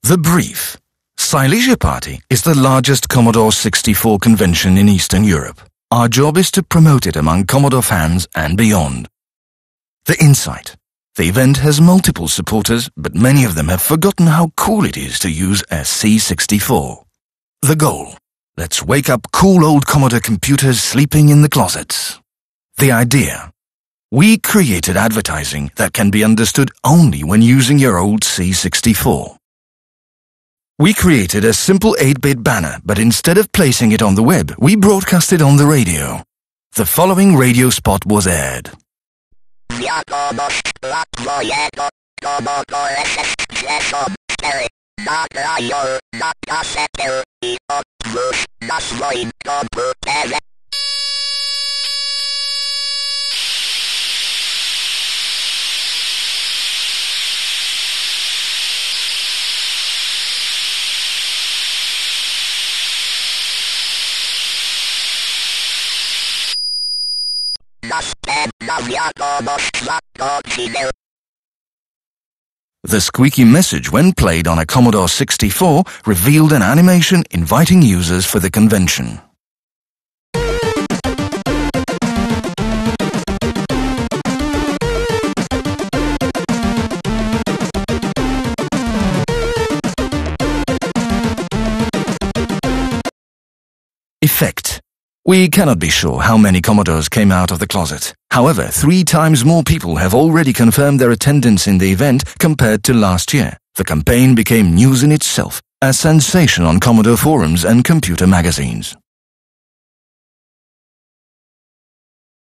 The brief. Silesia Party is the largest Commodore 64 convention in Eastern Europe. Our job is to promote it among Commodore fans and beyond. The insight. The event has multiple supporters, but many of them have forgotten how cool it is to use a C64. The goal. Let's wake up cool old Commodore computers sleeping in the closets. The idea. We created advertising that can be understood only when using your old C64. We created a simple 8-bit banner, but instead of placing it on the web, we broadcast it on the radio. The following radio spot was aired. The squeaky message, when played on a Commodore 64, revealed an animation inviting users for the convention. Effect. We cannot be sure how many Commodores came out of the closet. However, 3 times more people have already confirmed their attendance in the event compared to last year. The campaign became news in itself, a sensation on Commodore forums and computer magazines.